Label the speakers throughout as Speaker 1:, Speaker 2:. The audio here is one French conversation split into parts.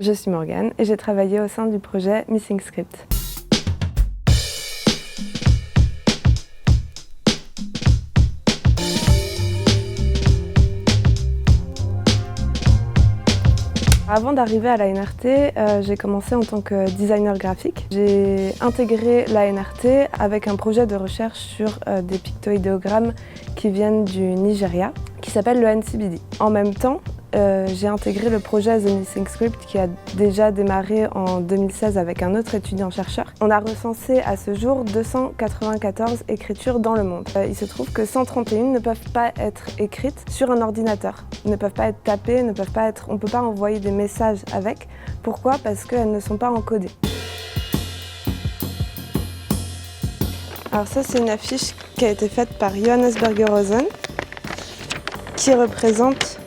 Speaker 1: Je suis Morgane et j'ai travaillé au sein du projet Missing Script. Avant d'arriver à la NRT, j'ai commencé en tant que designer graphique. J'ai intégré la NRT avec un projet de recherche sur des pictoïdéogrammes qui viennent du Nigeria, qui s'appelle le NCBD. En même temps, j'ai intégré le projet The Missing Script qui a déjà démarré en 2016 avec un autre étudiant-chercheur. On a recensé à ce jour 294 écritures dans le monde. Il se trouve que 131 ne peuvent pas être écrites sur un ordinateur, ne peuvent pas être tapées, on ne peut pas envoyer des messages avec. Pourquoi? Parce qu'elles ne sont pas encodées. Alors ça, c'est une affiche qui a été faite par Johannes Berger-Rosen qui représente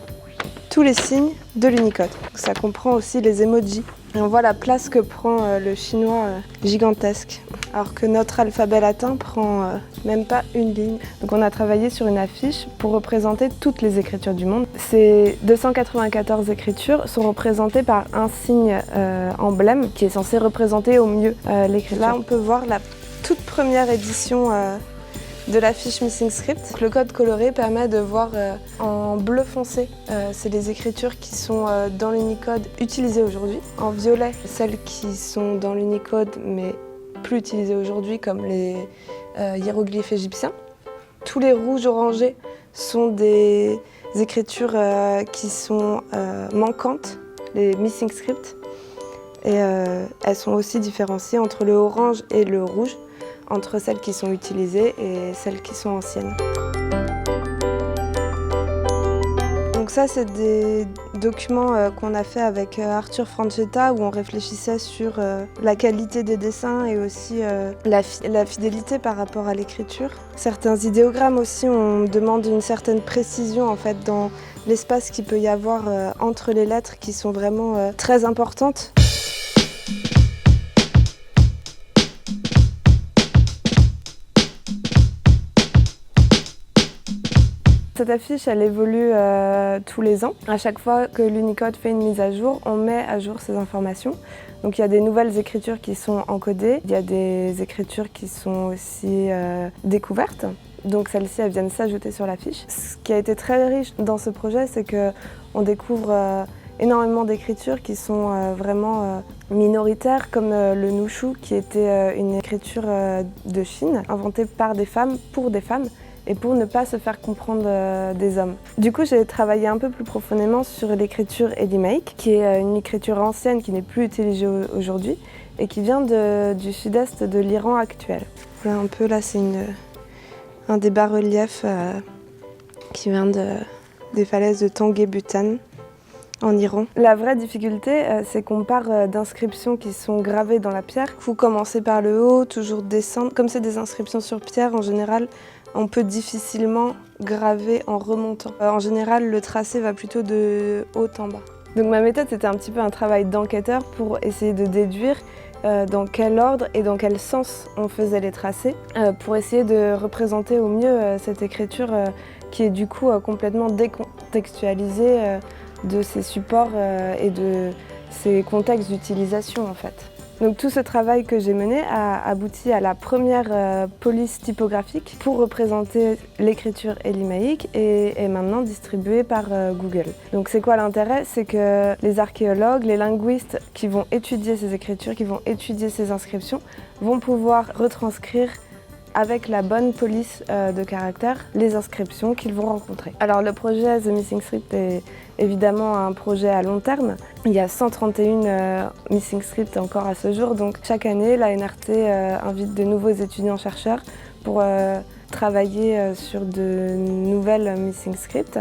Speaker 1: tous les signes de l'Unicode. Ça comprend aussi les emojis. Et on voit la place que prend le chinois gigantesque, alors que notre alphabet latin prend même pas une ligne. Donc on a travaillé sur une affiche pour représenter toutes les écritures du monde. Ces 294 écritures sont représentées par un signe emblème qui est censé représenter au mieux l'écriture. Là on peut voir la toute première édition de la fiche Missing Script. Le code coloré permet de voir en bleu foncé, c'est les écritures qui sont dans l'Unicode utilisées aujourd'hui. En violet, celles qui sont dans l'Unicode mais plus utilisées aujourd'hui comme les hiéroglyphes égyptiens. Tous les rouges orangés sont des écritures qui sont manquantes, les Missing Script. Et elles sont aussi différenciées entre le orange et le rouge, entre celles qui sont utilisées et celles qui sont anciennes. Donc ça, c'est des documents qu'on a fait avec Arthur Francetta où on réfléchissait sur la qualité des dessins et aussi la fidélité par rapport à l'écriture. Certains idéogrammes aussi, on demande une certaine précision en fait dans l'espace qu'il peut y avoir entre les lettres qui sont vraiment très importantes. Cette affiche, elle évolue tous les ans. À chaque fois que l'Unicode fait une mise à jour, on met à jour ces informations. Donc il y a des nouvelles écritures qui sont encodées, il y a des écritures qui sont aussi découvertes. Donc celles-ci, elles viennent s'ajouter sur la fiche. Ce qui a été très riche dans ce projet, c'est qu'on découvre énormément d'écritures qui sont vraiment minoritaires, comme le nushu, qui était une écriture de Chine, inventée par des femmes, pour des femmes, et pour ne pas se faire comprendre des hommes. Du coup, j'ai travaillé un peu plus profondément sur l'écriture Elymaique, qui est une écriture ancienne qui n'est plus utilisée aujourd'hui et qui vient du sud-est de l'Iran actuel. Voilà un peu, là, c'est un des bas-reliefs qui vient des falaises de Tangé-Bhutan en Iran. La vraie difficulté, c'est qu'on part d'inscriptions qui sont gravées dans la pierre. Il faut commencer par le haut, toujours descendre. Comme c'est des inscriptions sur pierre, en général, on peut difficilement graver en remontant. En général, le tracé va plutôt de haut en bas. Donc ma méthode, c'était un petit peu un travail d'enquêteur pour essayer de déduire dans quel ordre et dans quel sens on faisait les tracés, pour essayer de représenter au mieux cette écriture qui est du coup complètement décontextualisée de ses supports et de ses contextes d'utilisation en fait. Donc tout ce travail que j'ai mené a abouti à la première police typographique pour représenter l'écriture elymaique et est maintenant distribuée par Google. Donc c'est quoi l'intérêt? C'est que les archéologues, les linguistes qui vont étudier ces écritures, qui vont étudier ces inscriptions, vont pouvoir retranscrire avec la bonne police de caractères les inscriptions qu'ils vont rencontrer. Alors le projet The Missing Script est évidemment un projet à long terme. Il y a 131 Missing Script encore à ce jour, donc chaque année la NRT invite de nouveaux étudiants-chercheurs pour travailler sur de nouvelles Missing Script.